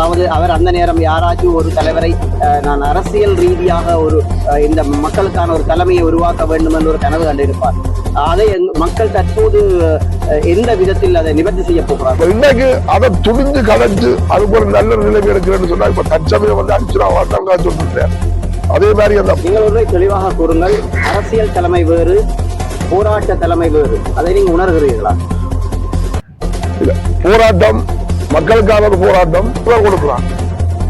அதாவது அவர் அந்த நேரம் யாராச்சும் ஒரு தலைவரை நான் அரசியல் ரீதியாக ஒரு இந்த மக்களுக்கான ஒரு தலைமையை உருவாக்க வேண்டும் என்று ஒரு கனவு கண்டிருப்பார். அதை மக்கள் தற்போது எந்த விதத்தில் அதை நிவர்த்தி செய்ய போகிறார்கள்? இன்னைக்கு அதை துணிஞ்சு கலைஞ்சு அதுக்கு ஒரு நல்ல நிலைமை எடுக்கிறேன்னு சொன்னா இப்ப தற்சமயம் வந்து அடிச்சுடாங்க சொல்லிட்டேன். அதே மாதிரி அந்த நீங்கள் ஒன்றை தெளிவாக கூறுங்கள், அரசியல் தலைமை வேறு, போராட்ட தலைமை வேறு, அதை நீங்க உணர்கிறீர்களா? போராட்டம் மக்களுக்கான ஒரு போராட்டம் கொடுக்கிறான்,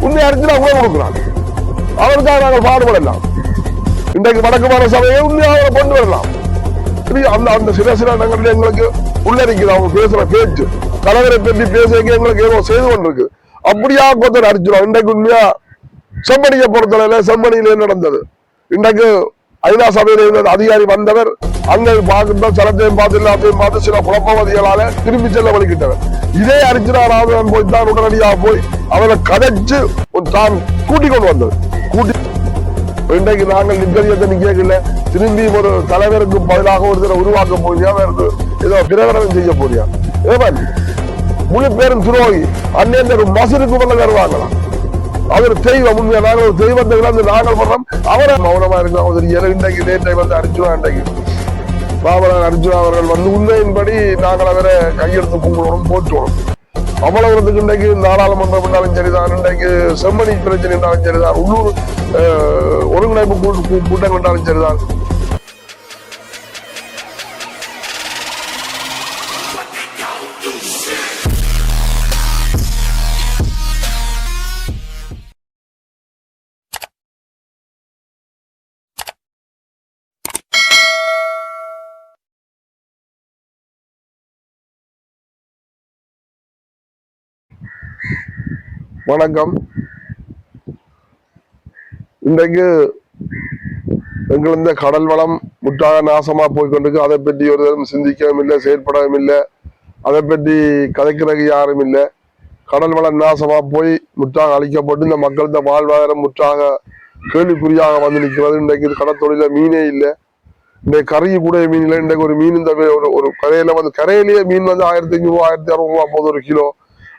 உண்மை அடிச்சுனா கூட கொடுக்கிறான். அவருக்காக நாங்கள் பாடுபடலாம். இன்றைக்கு வடக்குமான சபையை உண்மையாக கொண்டு வரலாம். அந்த அந்த சில இடங்கள்ல எங்களுக்கு உள்ளிருக்குது அவங்க பேசுற பேச்சு, தலைவரை பற்றி பேச எங்களுக்கு ஏதோ செய்து கொண்டிருக்கு. அப்படியா கொத்தர் அடிச்சிடும். இன்றைக்கு உண்மையா செம்மணியை பொறுத்தளவுல செம்மணியில நடந்தது. இன்றைக்கு ஐநா சபையில இருந்த அதிகாரி வந்தவர் அங்க பார்க்கின்ற சலத்தையும் பார்த்து எல்லாத்தையும் பார்த்து சில குழப்பவாதிகளால திரும்பி செல்ல வலிக்கிட்டவர். இதே அரிச்சினாராவது போய் தான் உடனடியாக போய் அவரை கதைச்சு தான் கூட்டிக் கொண்டு வந்தது. இன்றைக்கு நாங்கள் நிர்கதியத்தை நிக்கல, திரும்பி ஒரு தலைவருக்கு பதிலாக ஒரு தடவை உருவாக்க போறியா, ஏதோ பிரகடனம் செய்ய போறியா? முழு பேரும் துரோகி. அன்னைய ஒரு மசருக்கு மேல வருவாங்களாம். அவர் தெய்வம், உண்மையா நாங்கள் ஒரு தெய்வத்தை வந்து நாங்கள் பண்றோம். அவரை மௌனமா இருக்கிறோம். இன்றைக்கு நேற்றை வந்து அர்ஜுனா, இன்றைக்கு ராமநாதன் அர்ஜுனா அவர்கள் வந்து உண்மையின்படி நாங்கள் அவரை கையெழுத்து கும்பிடணும், போற்றுவோம். அவ்வளவுக்கு இன்றைக்கு நாடாளுமன்றம் என்றாலும் சரிதான், இன்றைக்கு செம்மணி பிரச்சனை என்றாலும் சரிதான், உள்ளூர் ஒருங்கிணைப்பு கூட்டம் என்றாலும் சரிதான். வணக்கம். இன்றைக்கு எங்கள் இந்த கடல் வளம் முற்றாக நாசமா போய்கொண்டிருக்கு. அதை பற்றி ஒரு தரம் சிந்திக்கவும் இல்லை, செயற்படவும் இல்லை, அதை பற்றி கதைக்கிறதுக்கு யாரும் இல்லை. கடல் வளம் நாசமா போய் முற்றாக அழிக்கப்பட்டு இந்த மக்களது வாழ்வாதாரம் முற்றாக கேள்விக்குறியாக வந்து நிற்கிறது. இன்றைக்கு கடற்தொழில மீனே இல்லை. இன்றைக்கு கறி கூட மீன் இல்லை. இன்றைக்கு ஒரு மீன் இந்த ஒரு கரையில வந்து கரையிலேயே மீன் வந்து 1500 ரூபா 1600 ரூபா போகுது ஒரு கிலோ.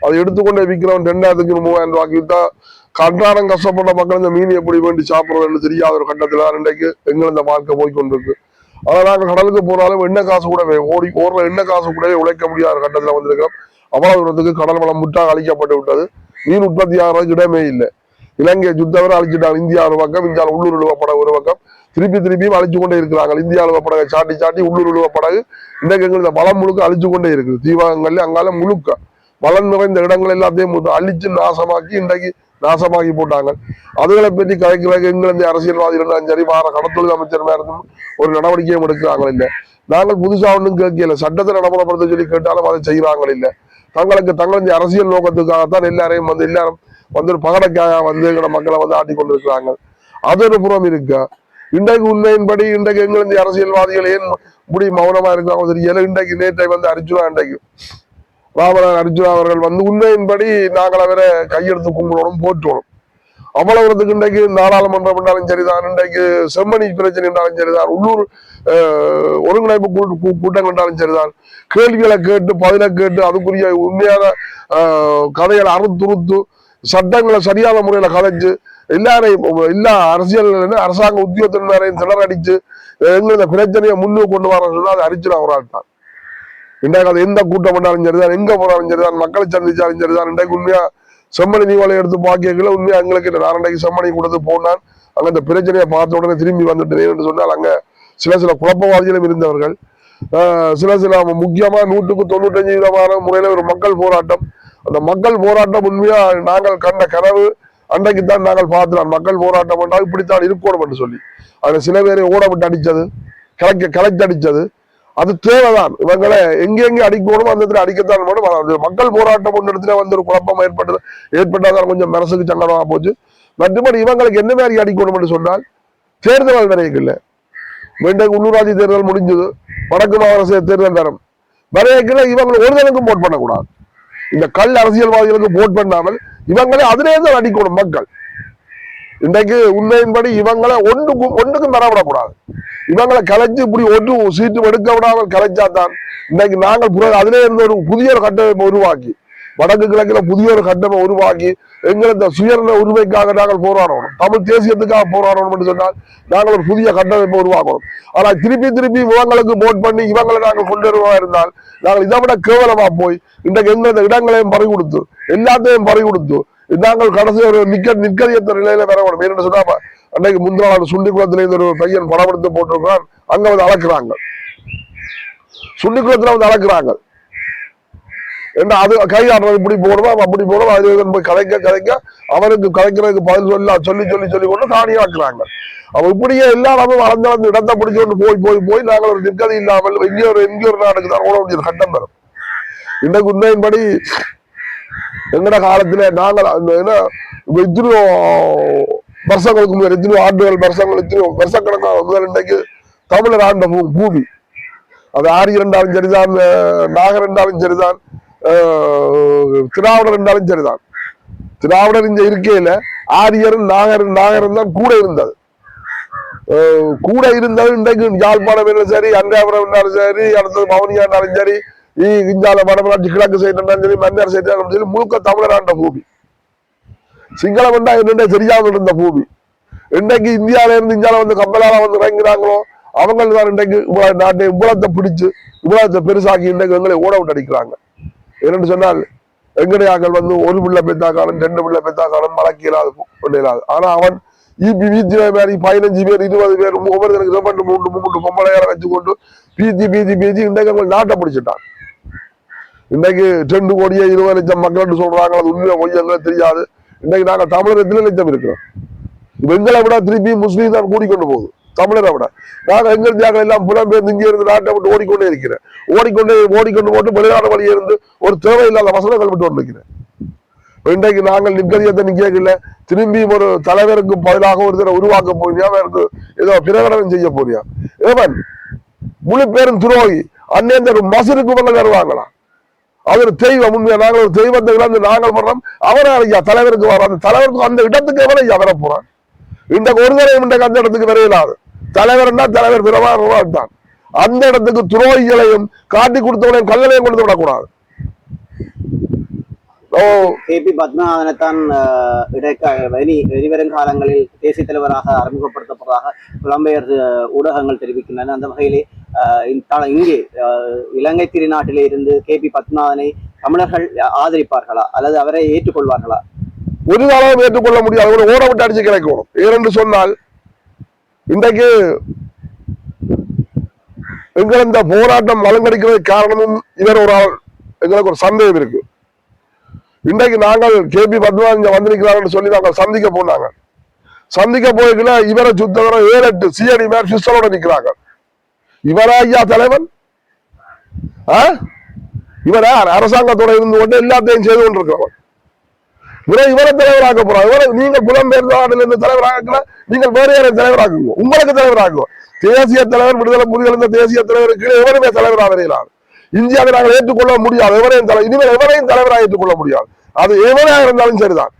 அதை எடுத்துக்கொண்டே விற்கிறவன் 2500 3000 ரூபாய்க்கு வித்தா கன்றாடம் கஷ்டப்பட்ட மக்கள் இந்த மீன் எப்படி வேண்டி சாப்பிடுறதுன்னு தெரியாத ஒரு கட்டத்துல இன்றைக்கு எங்களை இந்த வாழ்க்கை போய்கொண்டிருக்கு. ஆனால் நாங்கள் கடலுக்கு போனாலும் எண்ணெய் காசு கூட ஓடுற எண்ணெய் காசு கூடவே உழைக்க முடியாத கட்டத்துல வந்திருக்கிறோம். அவ்வளவு தூரத்துக்கு கடல் வளம் முற்றாக அழிக்கப்பட்டு விட்டது. மீன் உற்பத்தி ஆகிறதுக்கு இடமே இல்லை. இலங்கை சுத்தவரை அழிச்சிட்டாங்க. இந்தியா ஒரு பக்கம், இந்தியாவில் உள்ளூர் இழுவப்படகு ஒரு பக்கம், திருப்பியும் அழிச்சு கொண்டே இருக்கிறாங்க. இந்தியா இழுவப்படகை சாட்டி உள்ளூர் இழுவப்படகு இன்றைக்கு எங்களுக்கு வளம் முழுக்க அழிச்சு கொண்டே இருக்குது. தீபகங்கள்ல அங்கால முழுக்க வளம் நிறைந்த இடங்கள் எல்லாத்தையும் அழிச்சு நாசமாக்கி இன்றைக்கு நாசமாக்கி போட்டாங்க. அதுகளை பற்றி கதைக்கிறதுக்கு எங்கிருந்து அரசியல்வாதிகள் சரி வார கடத்தொழில் அமைச்சர் இருந்தும் ஒரு நடவடிக்கையும் எடுக்கிறாங்க இல்லை. நாங்கள் புதுசா ஒன்றும் கேட்கல. சட்டத்தை நடைமுறைப்படுத்த சொல்லி கேட்டாலும் அதை செய்கிறாங்க இல்லை. தங்களது அரசியல் நோக்கத்துக்காகத்தான் எல்லாரும் வந்து ஒரு பகடைக்காக வந்து எங்களோட மக்களை வந்து ஆட்டி கொண்டு இருக்கிறாங்க. அது ஒரு புறம் இருக்கா. இன்றைக்கு உண்மையின்படி இன்றைக்கு எங்கிருந்து அரசியல்வாதிகள் ஏன் முடி மௌனமா இருக்காங்க தெரியல. இன்றைக்கு நேற்றை வந்து அர்ஜுனா, இன்றைக்கு ராமநாதன் அர்ஜுனா அவர்கள் வந்து உண்மையின்படி நாங்கள் அவரை கையெழுத்து கும்பிடணும், போற்றணும். அவ்வளவுக்கு இன்றைக்கு நாடாளுமன்றம் என்றாலும் சரிதான், இன்றைக்கு செம்மணி பிரச்சனை என்றாலும் சரிதான், உள்ளூர் ஒருங்கிணைப்பு கூட்டம் என்றாலும் சரிதான், கேள்விகளை கேட்டு பதிலை கேட்டு அதுக்குரிய உண்மையான கதைகளை அறுத்துறுத்து சட்டங்களை சரியான முறையில கதைச்சு எல்லா அரசாங்க உத்தியோகத்தினரையும் திணறடிச்சு எங்க பிரச்சனையை முன்னுக்கு கொண்டு வர சொன்னா அது அரிச்சுனா ஒரு ஆள் தான். இன்றைக்கு அது எந்த கூட்டம் பண்ணாலும் சரிதான், எங்க போனாலும் சரிதான், மக்களை சந்திச்சாலும் சரிதான். இன்றைக்கு உண்மையா செம்மணி நீவாலை எடுத்து பாக்கியங்கள உண்மையா எங்களுக்கு நான் இன்றைக்கு செம்மணி கொடுத்து போனான். அங்க இந்த பிரச்சனையை பார்த்த உடனே திரும்பி வந்துட்டேன் என்று சொன்னால் அங்க சில குழப்பவாதிகளும் இருந்தவர்கள், சில முக்கியமா 100% முறையில ஒரு மக்கள் போராட்டம். அந்த மக்கள் போராட்டம் உண்மையா நாங்கள் கண்ட கனவு அன்றைக்குத்தான் நாங்கள் பார்த்துலாம். மக்கள் போராட்டம் என்றால் இப்படித்தான் இருக்கணும் என்று சொல்லி அதுல சில பேரை ஓட விட்டு அடிச்சது, கலைச்சு அடிச்சது அது தேவைதான். இவங்களை எங்கெங்க அடிக்கணும் அந்த இடத்துல அடிக்கத்தான் வேணும். மக்கள் போராட்டம் ஒன்று இடத்துல வந்து ஒரு குழப்பம் ஏற்பட்டாதான் கொஞ்சம் மனசுக்கு சங்கடமா போச்சு. மற்றபடி இவங்களுக்கு என்ன மாதிரி அடிக்கணும் என்று சொன்னால் தேர்தல் வரையக்கில்லை. மீண்டும் உள்ளூராட்சி தேர்தல் முடிஞ்சது, வடக்கு மாவட்ட தேர்தல் தரம் வரையக்கில்லை. இவங்களை ஒருதலுக்கும் போட் பண்ணக்கூடாது. இந்த கல் அரசியல்வாதிகளுக்கு போட் பண்ணாமல் இவங்களை அதிலே தான் அடிக்கணும் மக்கள். இன்றைக்கு உண்மையின்படி இவங்களை ஒன்றுக்கும் தரவிடக்கூடாது. இவங்களை கலைச்சு இப்படி ஒன்று சீட்டு எடுக்க விடாமல் கலைச்சாதான் இன்னைக்கு நாங்கள் அதிலே இருந்து ஒரு புதிய கட்டமைப்பை உருவாக்கி வடக்கு கிழக்கில் புதிய ஒரு கட்டமை உருவாக்கி எங்களது சுயநல உரிமைக்காக நாங்கள் போராடணும், தமிழ் தேசியத்துக்காக போராடணும் என்று சொன்னால் நாங்கள் ஒரு புதிய கட்டமைப்பை உருவாக்கணும். ஆனால் திருப்பி திருப்பி இவங்களுக்கு போட் பண்ணி இவங்களை நாங்கள் கொண்டு வருவா இருந்தால் நாங்கள் இதை விட கேவலமா போய் இன்றைக்கு எங்களது இடங்களையும் பறி கொடுத்து எல்லாத்தையும் பறி கொடுத்து நாங்கள் கடைசி ஒரு நிற்கதியத்த நிலையில வரணும். ஏன்னு சொன்னா அன்றைக்கு முந்தின நாள் சுண்டிக்குளத்துல இருந்து ஒரு பையன் படம் எடுத்து போட்டிருக்கிறான், அங்க வந்து அளக்குறாங்க, சுண்டிக்குளத்துல வந்து அளக்குறாங்க. என்ன அது கையாடுறது இப்படி போடுவோம் அப்படி போடுவோம், அது போய் கதைக்க அவனுக்கு கதைக்கிறதுக்கு பதில் சொல்லி கொண்டு காணியாக்குறாங்க. அவ இப்படியே எல்லாரும் வளர்ந்து இடத்தை பிடிச்சு கொண்டு போய் நாங்கள் ஒரு நிற்கதி இல்லாமல் எங்கேயொரு நாடுக்கு தான் ஓட வேண்டிய கட்டம் பெறும். இன்றைக்கு உண்மையின்படி எங்கட காலத்துல நாங்கள் இத்தனையோ வருஷங்களுக்கு முதல் எத்தனையோ ஆண்டுகள் வருஷங்கள் எத்தனையோ வருஷக்கணக்கான முதல் இன்றைக்கு தமிழர் ஆண்ட பூமி, அது ஆரியர் என்றாலும் சரிதான், நாகர் என்றாலும் சரிதான், திராவிடர் என்றாலும் சரிதான். திராவிடர் இங்க இருக்கையில ஆரியரும் நாகரும் தான் கூட இருந்தது. இன்றைக்கு யாழ்ப்பாணம் இருந்தாலும் சரி, அன்றாபுரம் இருந்தாலும் சரி, அடுத்தது மௌனியா இருந்தாலும் சரி, இந்தியால வடமராட்சி கிழக்கு சைடு இருந்தாலும் சரி, மன்னார் சைடு இருந்தாலும் சரி, முழுக்க தமிழர் ஆண்ட பூமி. சிங்களம் என்றா என்னென்ன தெரியாமல் இருந்த பூமி. இன்றைக்கு இந்தியாவில இருந்து இந்தியாவில வந்து கப்பலால வந்து இறங்கிறாங்களோ அவங்க தான் இன்றைக்கு நாட்டை உலகத்தை பிடிச்சு உலகத்தை பெருசாக்கி இன்றைக்கு எங்களை ஓட விட்டு அடிக்கிறாங்க. என்னன்னு சொன்னால் எங்கடையாக்கள் வந்து ஒரு பிள்ளை பெத்தாக்காலும் 2 பிள்ளை பெத்தாக்காலும் மழக்கு இல்லாது இல்லாது. ஆனா அவன் வீச்சு மாதிரி 15 பேர் 20 பேர் ஒவ்வொருத்தருக்கு 2-3 பொம்பளையார வச்சுக்கொண்டு பீத்தி இன்றைக்கு அவங்க நாட்டை பிடிச்சிட்டான். இன்றைக்கு 2 கோடியே 20 லட்சம் மக்கள் சொல்றாங்க, அது உண்மையை பொய்யங்களே தெரியாது. இன்றைக்கு நாங்கள் தமிழர் எத்தனை லட்சம் இருக்கிறோம். எங்களை விட திருப்பி முஸ்லீம் தான் கூடிக்கொண்டு போகுது, தமிழரை விட. நாங்கள் எங்கள் தியாகம் எல்லாம் புலம்பெயர்ந்து இங்கே இருந்து நாட்டை விட்டு ஓடிக்கொண்டே இருக்கிறேன். ஓடிக்கொண்டு போட்டு வெளிநாடு வழியே இருந்து ஒரு தேவையில்லாத வசனங்கள் விட்டு கொண்டிருக்கிறேன். இன்றைக்கு நாங்கள் நிற்கதியத்தை நிக்கல, திரும்பி ஒரு தலைவருக்கு பதிலாக ஒரு தடவை உருவாக்க போறியா, அவருக்கு ஏதோ பிரகடனம் செய்ய போறியா? ஏவன் முழு பேரும் துரோகி, அன்னேந்த ஒரு மசருக்கு மேல வருவாங்களா? அது ஒரு தெய்வம். உண்மையா நாங்கள் ஒரு தெய்வத்தை இழந்து நாங்கள் வர்றோம். அவரே ஐயா தலைவருக்கு வர, அந்த தலைவருக்கு அந்த இடத்துக்கு எவரை ஐயா வர போறான்? இன்றைக்கு ஒரு தடவை இன்றைக்கு அந்த இடத்துக்கு வரையிலாது. தலைவர்னா தலைவர் பிரபாகரன் தான். அந்த இடத்துக்கு துரோகிகளையும் காட்டி கொடுத்தவனையும் கல்லளையும் கொடுத்து விடக்கூடாது. KP பத்மநாதனைத்தான் வெளிவரும் காலங்களில் தேசிய தலைவராக அறிமுகப்படுத்தப்படுவதாக புலம்பெயர் ஊடகங்கள் தெரிவிக்கின்றன. அந்த வகையிலே இங்கே இலங்கை திருநாட்டிலே இருந்து KP பத்மநாதனை தமிழர்கள் ஆதரிப்பார்களா அல்லது அவரை ஏற்றுக்கொள்வார்களா? ஒரு காலம் ஏற்றுக்கொள்ள முடியாது. ஒரு ஓட விட்டு அடிச்சு கிடைக்கணும். ஏனென்று சொன்னால் இன்றைக்கு எங்கள் இந்த போராட்டம் வழங்கடிக்கிறதுக்கு காரணமும் இவர் ஒரு ஆள். எங்களுக்கு ஒரு சந்தேகம் இருக்கு. இன்றைக்கு நாங்கள் KP பத்மநாதன் இங்க வந்திருக்கிறார்கள் சொல்லி நாங்கள் சந்திக்க போனாங்க. சந்திக்க போய்க்குள்ள இவரை சுத்தவரை 7-8 சிஐடி மேல் பிஸ்டலோட நிற்கிறாங்க. இவரா ஐயா தலைவன்? இவர அரசாங்கத்தோட இருந்து கொண்டு எல்லாத்தையும் செய்து கொண்டிருக்கிறவன். இவரை தலைவராக்க போறாங்க. நீங்கள் புலம்பெயர்ந்த நாட்டில் இருந்து தலைவராக நீங்கள் வேற யாரை தலைவராக்குங்க, உங்களுக்கு தலைவராக்குவோம். தேசிய தலைவர் விடுதலை புலிகள் தேசிய தலைவருக்கு எவருமே தலைவராக வரையிலார். இந்தியாவை நாங்கள் ஏற்றுக்கொள்ள முடியாது. இனிமேல் எவரையும் தலைவராக ஏற்றுக்கொள்ள முடியாது. அது எவராக இருந்தாலும் சரிதான்.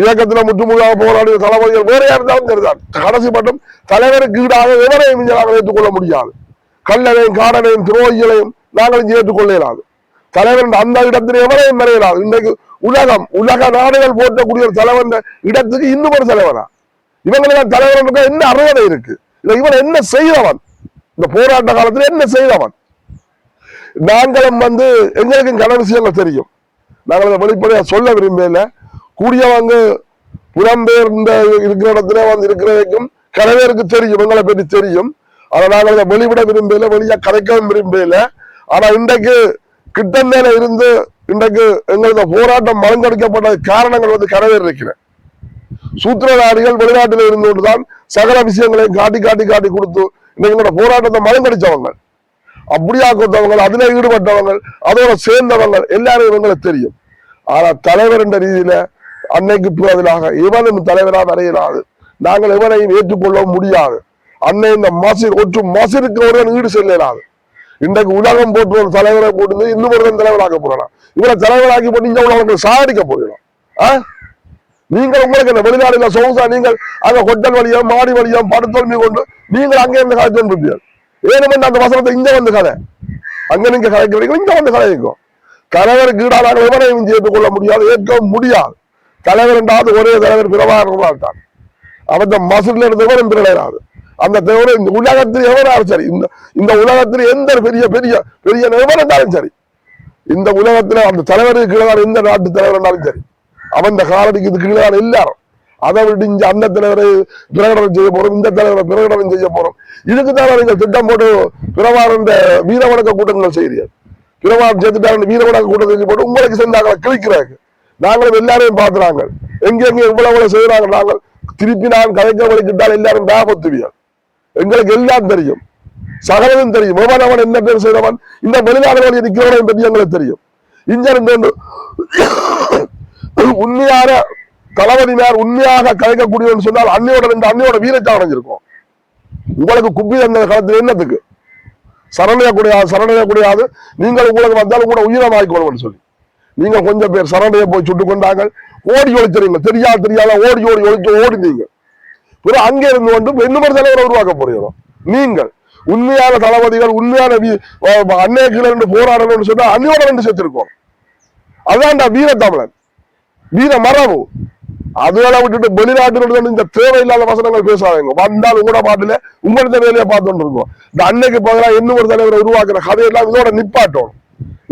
இயக்கத்தில் முற்றுமுழுதாக போராடிய தளபதிகள் வேறையா இருந்தாலும் சரிதான். கடைசி மட்டும் தலைவருக்கு ஈடாக எவரையும் நாங்கள் ஏற்றுக்கொள்ள முடியாது. கல்லனையும் காடனையும் துரோகிகளையும் நாங்கள் இங்கே ஏற்றுக்கொள்ள இயலாது. தலைவர் அந்த இடத்தில் எவரையும் வரையலாது. இன்றைக்கு உலக நாடுகள் போட்டக்கூடிய ஒரு தலைவன் இடத்துக்கு இன்னும் ஒரு தலைவனா? இவங்களுக்கு தலைவர் என்ன அறுவடை இருக்கு? இவன் என்ன செய்தவன்? இந்த போராட்ட காலத்தில் என்ன செய்தவன்? நாங்களும் எங்களுக்கும் கன விஷயங்கள் தெரியும். நாங்கள் அதை வெளிப்படையா சொல்ல விரும்பல. கூடியவங்க புலம்பெயர்ந்த இருக்கிற இடத்துல இருக்கிறதுக்கும் கனவேருக்கு தெரியும், எங்களை பற்றி தெரியும். அதை நாங்கள் அதை வெளிவிட விரும்பல, வெளியா கதைக்கவும் விரும்பல. ஆனா இன்றைக்கு கிட்டந்தேல இருந்து இன்றைக்கு எங்களது போராட்டம் மலங்கடிக்கப்பட்ட காரணங்கள் கனவேர் இருக்கிறேன். சூத்திரதாரிகள் வெளிநாட்டில் இருந்து கொண்டுதான் சகல விஷயங்களையும் காட்டி கொடுத்து எங்களோட போராட்டத்தை மலங்கடிச்சவங்க, அப்படியா கொடுத்தவங்க, அதுல ஈடுபட்டவங்க, அதோட சேர்ந்தவங்க எல்லாரும் இவங்களுக்கு தெரியும். ஆனா தலைவர் என்ற ரீதியில அன்னைக்கு பதிலாக இவனும் தலைவராக வரையிலாது. நாங்கள் எவனையும் ஏற்றுக்கொள்ள முடியாது. அன்னை இந்த ஒற்று மசிருக்கு ஒருவன் ஈடு செல்லாது. இன்றைக்கு உலகம் போட்டு ஒரு தலைவரை போட்டு இன்னும் ஒருவன் தலைவராக போறலாம். இவரை தலைவராக்கி போட்டு இந்த உலகங்களுக்கு சாடிக்க போயிடலாம். நீங்கள் உங்களுக்கு என்ன வெளிநாடுல சொகுசா நீங்கள் அங்க ஹோட்டல் வழியும் மாடி வழியும் படுத்தோல்வி கொண்டு நீங்கள் அங்கே இருந்து கதை தோன்றுவீர்கள். ஏனுமென்று அந்த வசனத்தை இங்க வந்து கதை, அங்க நீங்க கதைக்கிறீங்க, இங்க வந்து கதைக்கும். தலைவருக்கு ஈடாக நாங்கள் எவரையும் ஏற்றுக்கொள்ள முடியாது, ஏற்கவும் முடியாது. தலைவர் என்றாவது ஒரே தலைவர் பிரபாகரன் தான். அவன் மசூரில் இருந்தவரும் பிறகு அந்த தேவரை இந்த உலகத்தில் எவராலும் சரி, இந்த உலகத்தில் எந்த பெரிய பெரிய பெரிய எவர் இருந்தாலும் சரி, இந்த உலகத்துல அந்த தலைவருக்கு கீழே எந்த நாட்டு தலைவர் இருந்தாலும் சரி, அவன் இந்த காலத்துக்கு இது கீழே எல்லாரும் அதை விட்டு அந்த தலைவரை பிரகடனம் செய்ய போறோம், இந்த தலைவரை பிரகடனம் செய்ய போறோம். இதுக்குதான் நீங்கள் திட்டம் போட்டு பிரபாகரன் வீர வணக்க கூட்டங்கள் செய்கிறீர்கள். பிரபாகரன் சேர்த்துட்டாங்க வீர வணக்க கூட்டத்தை போட்டு உங்களுக்கு சேர்ந்தாங்க கிழிக்கிறாங்க. நாங்களும் எல்லாரையும் பார்த்துறாங்க, எங்க இவ்வளவு செய்யறாங்க. நாங்கள் திருப்பி நான் கதைக்க வலிக்கிட்டால் எல்லாரும் ஞாபகத்துவியால் எங்களுக்கு எல்லாம் தெரியும், சகலதும் தெரியும். அவன் என்ன பேர் செய்தவன், இந்த வெளிநாடுகளில் இருக்கிறவனையும் பற்றி எங்களுக்கு தெரியும். இங்கிருந்து உண்மையான தளபதியார் உண்மையாக கலைக்கக்கூடியவன் சொன்னால் அன்னையோட வீரத்தை அடைஞ்சிருக்கும். உங்களுக்கு குப்பி அந்த காலத்தில் என்னத்துக்கு சரணடையக்கூடியாது. நீங்கள் உங்களுக்கு வந்தாலும் கூட உயிரமாய்க்கணும் சொல்லி நீங்க கொஞ்சம் பேர் சரணடைய போய் சுட்டு கொண்டாங்க, ஓடி ஒழிச்சிருங்க, தெரியாத ஓடி ஓடினீங்க. பிறகு அங்கே இருந்து கொண்டு இன்னும் ஒரு தலைவரை உருவாக்க போறீங்க. நீங்கள் உண்மையான தளபதிகள் உண்மையான அன்னைய கீழே போராடணும்னு சொன்னா அன்னையோட ரெண்டு சேர்த்திருக்கோம். அதான்டா வீர தமிழன், வீர மரபு. அதுவேளை விட்டுட்டு வெளிநாட்டில் இந்த தேவையில்லாத வசனங்கள் பேசாதீங்க. வந்தால் கூட பாட்டுல உங்களோட வேலையை பார்த்துட்டு இருக்கோம். இந்த அன்னைக்கு பதிலாக இன்னும் ஒரு தலைவரை உருவாக்குற கதையெல்லாம் இதோட நிப்பாட்டணும்.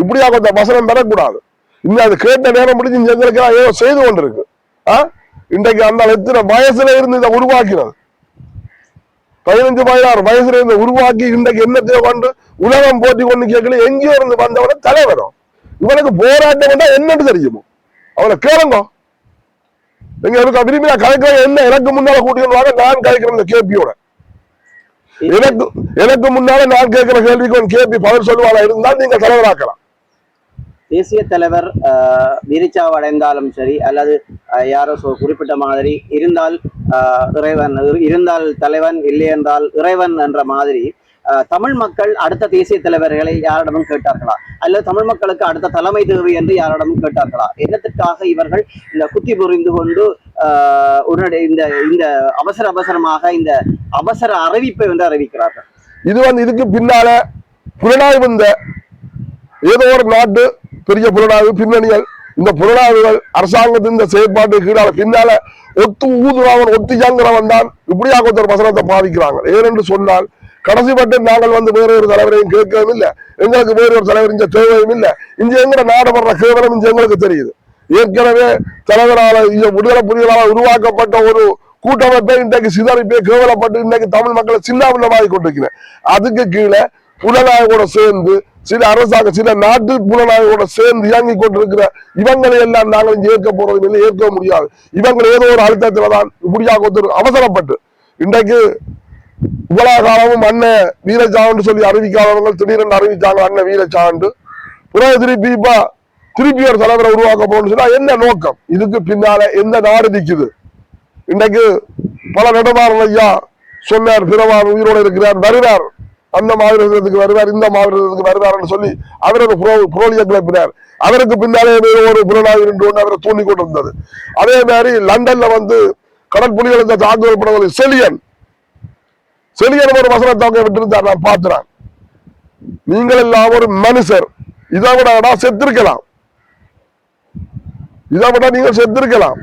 இப்படியா கொஞ்சம் வசனம் பெறக்கூடாது. இன்னும் அது கேட்ட நேரம் முடிஞ்சு எங்களுக்கு ஏதோ செய்து கொண்டிருக்கு. இன்றைக்கு அந்த எத்தனை வயசுல இருந்து இதை உருவாக்கினது, 15-16 வயசுல இருந்து உருவாக்கி இன்றைக்கு என்னத்தையோ கொண்டு உலகம் போட்டி கொண்டு கேட்கல. எங்கேயோ இருந்து வந்தவன தலைவரும் இவனுக்கு போராட்டம் என்னன்னு தெரியுமோ அவனை கேளுங்க. எங்க இருக்க விரும்பினா கலைக்கிற என்ன எனக்கு முன்னால கூட்டிட்டு நான் கலைக்கிறேன். இந்த கேபியோட எனக்கு முன்னால நான் கேட்கிற கேள்விக்கு கேபி பதில் சொல்லுவாளா இருந்தால் நீங்க தலைவராக்கலாம். தேசிய தலைவர் வீரிச்சாவடைந்தாலும் சரி, அல்லது யாரோ குறிப்பிட்ட மாதிரி இருந்தால் இறைவன், இருந்தால் தலைவன், இல்லை என்றால் இறைவன் என்ற மாதிரி தமிழ் மக்கள் அடுத்த தேசிய தலைவர்களை யாரிடமும் கேட்டார்களா? அல்லது தமிழ் மக்களுக்கு அடுத்த தலைமை தேவை என்று யாரிடமும் கேட்டார்களா? என்னத்திற்காக இவர்கள் இந்த குத்தி புரிந்து கொண்டு உடனடி இந்த அவசரமாக இந்த அவசர அறிவிப்பை வந்து அறிவிக்கிறார்கள்? இதுக்கு பின்னால புலனாய்வு, இந்த ஏதோ ஒரு நாட்டு பெரிய புலனாய்வு பின்னணிகள், இந்த புலனாய்வுகள் அரசாங்கத்தின் இந்த செயற்பாட்டு கீழால பின்னால ஊதுறவன் ஒத்திஜாங்கிறவன் தான் இப்படியாக ஒரு வசனத்தை பாதிக்கிறாங்க. ஏனென்று சொன்னால் கடைசி பட்டம் நாங்கள் வந்து வேற ஒரு தலைவரையும் கேட்கவும் இல்லை, எங்களுக்கு வேற ஒரு தலைவர் இங்க தேவையும் இல்லை. இங்க எங்கட நாடு வர்ற கேவலம் இங்க எங்களுக்கு தெரியுது. ஏற்கனவே தலைவரால விடுதலை புலிகளால் உருவாக்கப்பட்ட ஒரு கூட்டமைப்பை இன்றைக்கு சிதறிப்பே கேவலப்பட்டு இன்றைக்கு தமிழ் மக்களை சின்னாபின்னமாகி கொண்டிருக்கிறேன். அதுக்கு கீழே புலனாய்வோட சேர்ந்து சில அரசாங்க சில நாட்டு புலனாய்வோட சேர்ந்து இயங்கி கொண்டிருக்கிற இவங்களை எல்லாம் நாங்கள் இங்க ஏற்க போறதும் இல்லை, ஏற்க முடியாது. இவங்க ஏதோ ஒரு அழுத்தத்துலதான் இப்படியாக அவசரப்பட்டு இன்றைக்கு இவ்வளவு காலமும் அண்ணன் வீரச்சாண்டு சொல்லி அறிவிக்காதவங்க திடீரென்று அறிவிச்சாங்க அண்ணன் வீரச்சாண்டு. பிறகு திருப்பி ஒரு தலைவரை உருவாக்க போகணும்னு சொன்னா என்ன நோக்கம்? இதுக்கு பின்னால எந்த நாடு நிக்குது? இன்றைக்கு பல நெடுமாறன் ஐயா சொன்னார், பிறவார் உயிரோடு இருக்கிறார், வருவார், அந்த மாவீரத்துக்கு வருவார், இந்த மாவீரத்துக்கு வருவார்னு சொல்லி அவர் ஒரு புரோலியை கிளப்பினார். அவருக்கு பின்னாலே ஒரு புலனாய்வு என்று ஒன்று அவரை தூண்டி கொண்டிருந்தது. அதே மாதிரி லண்டன்ல வந்து கடற்புலிகள் இந்த தாக்குதல் படங்கள் செலியன் ஒரு வசனத்தை விட்டிருந்தார். நான் பார்க்கிறேன், நீங்கள் எல்லாம் ஒரு மனுஷர், இதை விட செத்திருக்கலாம், இதை விட நீங்கள் செத்திருக்கலாம்,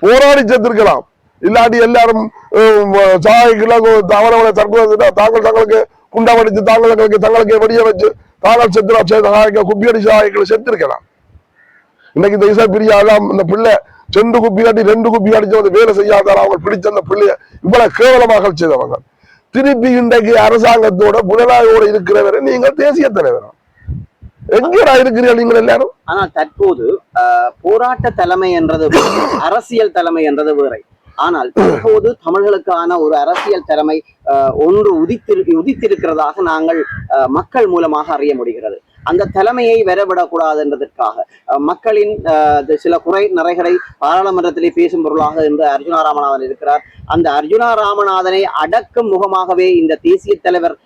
போராடி செத்திருக்கலாம். இல்லாட்டி எல்லாரும் அவரவரை தற்கொலை தங்களுக்கு குண்டாவடித்து தங்களுக்கு வெடிய வச்சு தாங்கள் செத்துறா குப்பியடி சாயங்களை செத்திருக்கலாம். இன்னைக்கு இந்த இசை பிரியாதான் இந்த பிள்ளை 2 குப்பி அடி 2 குப்பி அடிச்சு வேலை செய்யாதால் அவங்க பிடிச்ச அந்த பிள்ளைய இவ்வளவு கேவலமாக செய்தவங்க. திருப்பி இன்றைக்கு அரசாங்கத்தோட புலனாய்வோட இருக்கிறவரை நீங்கள் தேசிய தலைவர் எங்கடா இருக்கிறீர்கள் நீங்கள் எல்லாரும்? ஆனால் தற்போது போராட்ட தலைமை என்றது அரசியல் தலைமை என்றது வேறை. ஆனால் தற்போது தமிழர்களுக்கான ஒரு அரசியல் தலைமை ஒன்று உதித்திருக்கிறதாக நாங்கள் மக்கள் மூலமாக அறிய முடிகிறது. அந்த தலைமையை வரவிடக்கூடாது என்பதற்காக மக்களின் சில நிறைகளை பாராளுமன்றத்திலே பேசும் பொருளாக இன்று அர்ஜுனா ராமநாதன் இருக்கிறார். அந்த அர்ஜுனா ராமநாதனை அடக்கும் முகமாகவே இந்த தேசிய தலைவர்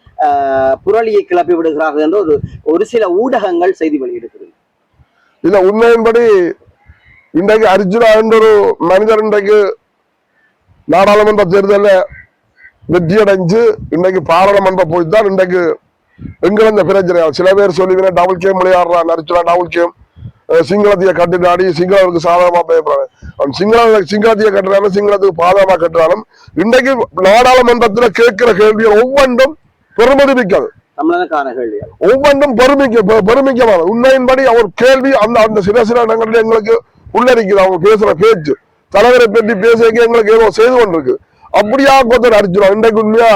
புரளியை கிளப்பி விடுகிறார்கள் என்று ஒரு சில ஊடகங்கள் செய்தி வெளியிடுகிறது. இல்ல, உண்மையின்படி இன்றைக்கு அர்ஜுனா என்ற ஒரு மனிதர் இன்றைக்கு நாடாளுமன்ற தேர்தலில் வெற்றியடைஞ்சு இன்றைக்கு பாராளுமன்ற போய்தான் இன்றைக்கு எங்கிருந்த பிரச்சனை. சில பேர் சொல்லுவீங்க டபுள் கேம் விளையாடுறான் அர்ஜுனா, டபுள் கேம் சிங்களத்தைய கட்டினாடி சிங்களத்துக்கு சாதகமா பயப்படுறாங்க. அவன் சிங்களத்தைய கட்டுறாலும் சிங்களத்துக்கு பாதகமா கட்டுறாலும் இன்றைக்கு நாடாளுமன்றத்துல கேட்கிற கேள்விகள் ஒவ்வொன்றும் பெருமதி மிக்கது, ஒவ்வொன்றும் பெருமிக்கமான உண்மையின்படி அவர் கேள்வி அந்த அந்த சில இடங்களில் எங்களுக்கு உள்ளரிக்குது. அவங்க பேசுற பேச்சு தலைவரை பற்றி பேசிக்க எங்களுக்கு ஏதோ செய்து கொண்டிருக்கு. அப்படியா கொத்தர் அடிச்சிடும். இன்றைக்கு உண்மையா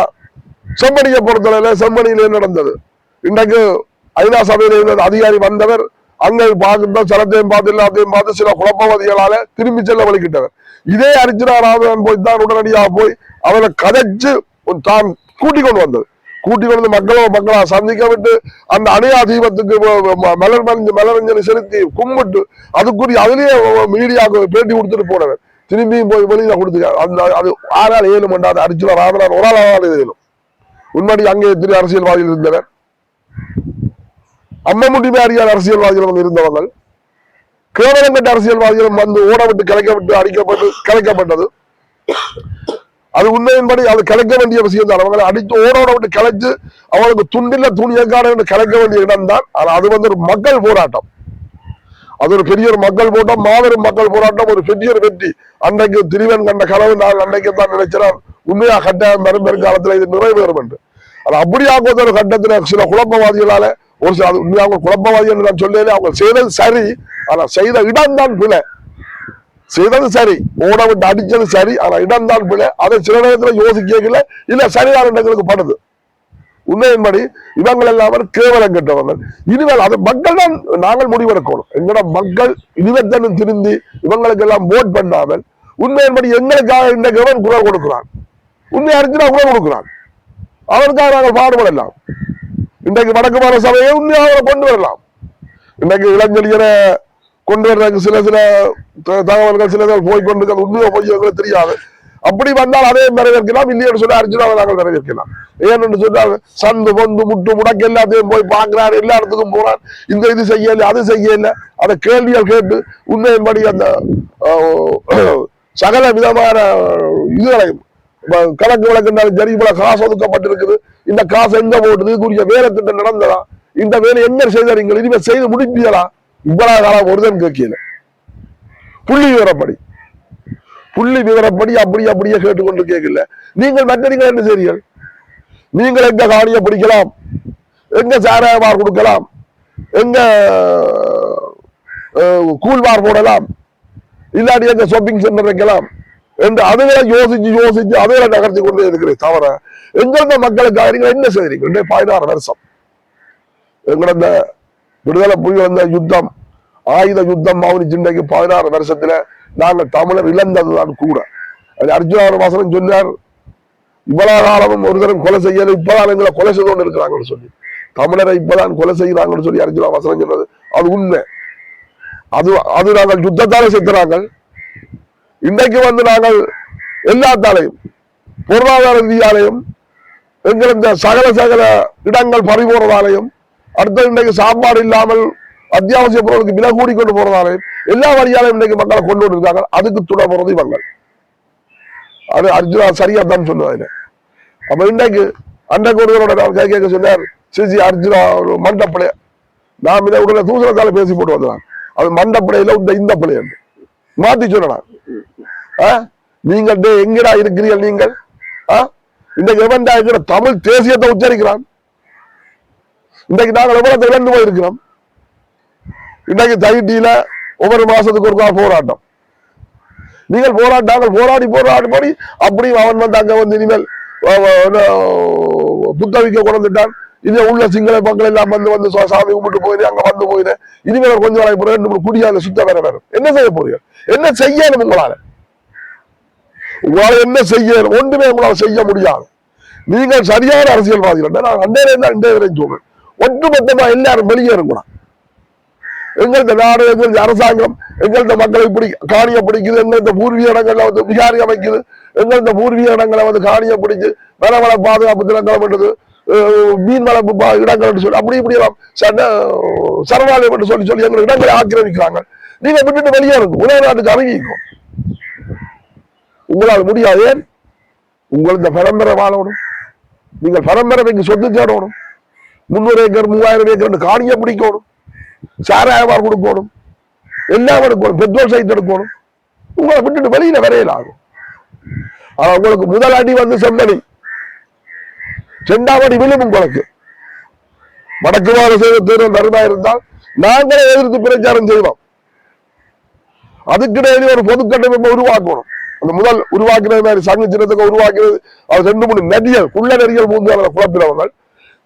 செம்மணியை பொறுத்தளவுல செம்மணியில நடந்தது. இன்றைக்கு ஐநா சபையில இருந்த அதிகாரி வந்தவர் அங்கே பார்க்கின்ற சலத்தையும் பார்த்து எல்லாத்தையும் பார்த்து சில குழப்பவாதிகளால திரும்பி செல்ல வலிக்கிட்டவர். இதே அர்ஜுனா ராமன் போய் தான் உடனடியாக போய் அவரை கதைச்சு தான் கூட்டிக் கொண்டு வந்தது. கூட்டிக் கொண்டு மக்களா சந்திக்க விட்டு அந்த அணையா தீபத்துக்கு மலரஞ்சலி செலுத்தி கும்பிட்டு அதுக்குரிய அதுலயே மீடியாவுக்கு பேட்டி கொடுத்துட்டு போனவர் திரும்பியும் போய் வெளியில கொடுத்துருக்காரு. அந்த அது 6 நாள் 7 மணி நேரம் அர்ஜுனா ராமன் ஒரு ஆள் இதிலும் உண்மைடி அங்கே எத்தனை அரசியல்வாதிகள் இருந்தனர். அம்மமுடி மாதிரியான அரசியல்வாதிகள் இருந்தவர்கள் கேவலம் கட்ட அரசியல்வாதிகளும் வந்து ஓட விட்டு கலைக்கப்பட்டது. அது உண்மையின்படி அது கலைக்க வேண்டிய விஷயம் தான். அவங்களை அடித்து ஓட விட்டு கலைச்சு அவங்களுக்கு துண்டில துணியக்கான கலைக்க வேண்டிய இடம் தான். ஆனால் அது வந்து ஒரு மக்கள் போராட்டம், அது ஒரு பெரிய ஒரு மக்கள் போராட்டம், மாபெரும் மக்கள் போராட்டம், ஒரு பெரிய ஒரு வெற்றி. அன்றைக்கு திரிவன் கண்ட கனவு நான் அன்றைக்கு தான் நினைச்சான் உண்மையா கட்டாயம் வருங்காலத்தில் இது நிறைவேறும் என்று. அது அப்படியாக ஒரு கட்டத்தில் சில குழப்பவாதிகளால ஒரு சில உண்மையாக குழப்பவாதி என்று நான் சொல்லல. அவங்க செய்தது சரி, ஆனா செய்த இடம் தான் பிழை. செய்தது சரி, ஓட விட்டு அடிச்சது சரி, ஆனா இடம் தான் பிழை. அதை சில நேரத்தில் யோசிக்கல இல்ல சரியான இடங்களுக்கு படுது. உண்மையின்படி இவங்கள் எல்லாம் கேவலம் கெட்டவங்க. இனிமேல் அது மக்கள் தான் நாங்கள் முடிவெடுக்கணும். எங்கட மக்கள் இனிமேல் திருந்தி இவங்களுக்கு எல்லாம் ஓட் பண்ணாமல் உண்மையின்படி எங்களுக்காக இன்றைக்கு எவன் குரல் கொடுக்கிறான், உண்மை அர்ஜுனா குரல் கொடுக்கிறான், அவருக்காக நாங்கள் பாடுபடலாம். இன்றைக்கு வடக்கு மாநில சபையை உண்மையாக கொண்டு வரலாம். இன்றைக்கு இளைஞர்களை கொண்டு வர்றதுக்கு சில தகவல்கள் சில போய்கொண்டு உண்மையை போய் எங்களுக்கு தெரியாது. அப்படி வந்தால் அதே நிறைவேற்கலாம், இல்லைன்னு சொல்லி அர்ஜுனாவை நாங்கள் நிறைவேற்கலாம். ஏன்னு சொன்னாங்க சந்து பொந்து முட்டு முடக்கு எல்லாத்தையும் போய் பார்க்கிறார், எல்லா இடத்துக்கும் போறார், இந்த இது செய்யல அது செய்யல, அந்த கேள்விகள் கேட்டு உண்மையின்படி அந்த சகல விதமான இதுகளையும் கணக்கு வழக்கு சரி போல காசு ஒதுக்கப்பட்டிருக்குது, இந்த காசு எங்க போட்டுது, கூடிய வேலை திட்டம் நடந்ததா, இந்த வேலை என்ன செய்த நீங்கள் இனிமேல் செய்து முடிப்பீங்களா, இவ்வளவு காலம் ஒருதன் கேட்கல. புள்ளி விவரப்படி அப்படியே கேட்டுக்கொண்டு கேட்கல. நீங்கள் மற்ற நீங்கள் என்ன செய்றீர்கள்? நீங்கள் எங்க காணியை பிடிக்கலாம், எங்க சாராயமார் கொடுக்கலாம், எங்க கூழ்வார் போடலாம், இல்லாட்டி எங்க ஷாப்பிங் சென்டர் வைக்கலாம் என்று அதுகளை யோசிச்சு அதுகளை நகர்த்தி கொண்டே இருக்கிறேன். தவிர எங்களது மக்களுக்காக நீங்கள் என்ன செய்றீங்க? 16 வருஷம் எங்களது விடுதலை புலிகள் அந்த யுத்தம் ஆயுத யுத்தம் மௌனிச்சு இன்றைக்கு 16 வருஷத்துல நாங்கள் தமிழர் இழந்ததுதான் கூட. அது அர்ஜுனா வாசனம் சொன்னார், இவ்வளவு காலமும் ஒரு தரம் கொலை செய்யல, இப்பதான் எங்களை கொலை செய்து கொண்டு இருக்கிறாங்கன்னு சொல்லி, தமிழரை இப்பதான் கொலை செய்கிறாங்கன்னு சொல்லி அர்ஜுனா வாசனம் சொன்னது அது உண்மை. அது நாங்கள் யுத்தத்தாலே செத்துறாங்க. இன்றைக்கு வந்து நாங்கள் எல்லாத்தாலையும் பொருளாதார ரீதியாலையும் எங்கள் இந்த சகல இடங்கள் பறிபோறதாலையும் அடுத்த இன்றைக்கு சாப்பாடு இல்லாமல் அத்தியாவசிய பொருளுக்கு விலை கூடிக்கொண்டு போறதாலையும் எல்லா வழியாலையும் இன்றைக்கு மக்களை கொண்டு இருக்காங்க. அதுக்கு துணை போறது இவங்க. அது அர்ஜுனா சரியா தான் சொன்னது. அப்ப இன்றைக்கு அன்றைக்கு ஒருவரோட கேட்க சொன்னார், சிசி அர்ஜுனா ஒரு மண்டப்படைய நாம் இதை உடனே தூசணத்தால பேசி போட்டு வந்தான். அது மண்டப்படையில இந்த பிள்ளை என்று மாத்தி சொன்னான். நீங்கள் எங்கடா இருக்கிறீர்கள் நீங்கள்? இன்றைக்கு எவன்டா இருக்கிற தமிழ் தேசியத்தை உச்சரிக்கிறான். இன்றைக்கு நாங்கள் எவ்வளவு இழந்து போயிருக்கிறோம். இன்றைக்கு தைட்டியில ஒவ்வொரு மாசத்துக்கு ஒரு போராட்டம். நீங்கள் போராடி அப்படி அவன் வந்து அங்க வந்து இனிமேல் புத்தவிக்க குறைந்துட்டான். இனி உள்ள சிங்கள மக்கள் எல்லாம் வந்து சாமி கும்பிட்டு போயிரு, அங்க வந்து போயிரு, இனிமேல் கொஞ்சம் நாளைக்கு போற 2 குடியால சுத்த வேற என்ன செய்ய போறீங்க? என்ன செய்யணும்? உங்களால என்ன செய்யணும்? ஒன்றுமே உங்களால் செய்ய முடியாது. நீங்கள் சரியான அரசியல்வாதிகள். நான் அண்டே வரையும் சொல்றேன், ஒட்டுமொத்தமா எல்லாரும் வெளியேறும். எங்களது நாடு, எங்களது அரசாங்கம் எங்களது மக்களை காணிய பிடிக்குது, எங்களது பூர்வீக இடங்கள்ல வந்து விகாரி அமைக்குது, எங்களது பூர்வீக இடங்களை வந்து காணிய பிடிச்சு வனவள பாதுகாப்பு தினங்கள் பண்றது, மீன் வளர்ப்பு இடங்கள் சொல்லி அப்படி இப்படி சரணாலயம் என்று சொல்லி எங்கள் இடங்களை ஆக்கிரமிக்கிறாங்க. நீங்க விட்டுட்டு வெளியே இருக்கும், உலக நாட்டுக்கு அறிவிக்கும். உங்களால் முடியாது. ஏன்? உங்கள் இந்த பரம்பரை வாழணும், நீங்கள் பரம்பரைக்கு சொத்து சேரணும், 300 ஏக்கர் 3000 ஏக்கர் காணிய பிடிக்கணும், சாராயமார் கொடுக்கணும், எல்லாம் எடுக்கணும், பெட்ரோல் சைட் எடுக்கணும், உங்களை விட்டுட்டு வெளியில வரையில ஆகும். ஆனா உங்களுக்கு முதல் அடி வந்து செம்மணி, இரண்டாம் அடி விழும் உங்களுக்கு. வடக்கு மாற செய்த தேர்தல் தருமா இருந்தால் நாங்களே எதிர்த்து பிரச்சாரம் செய்வோம். அதுக்கிடையே ஒரு பொது கட்டமைப்பை உருவாக்கணும். அந்த முதல் உருவாக்கின மாதிரி சங்க சின்னத்துக்கு உருவாக்கினது அது 2-3 நடிகர் குள்ள நடிகர் மூன்று குழப்பினவர்கள்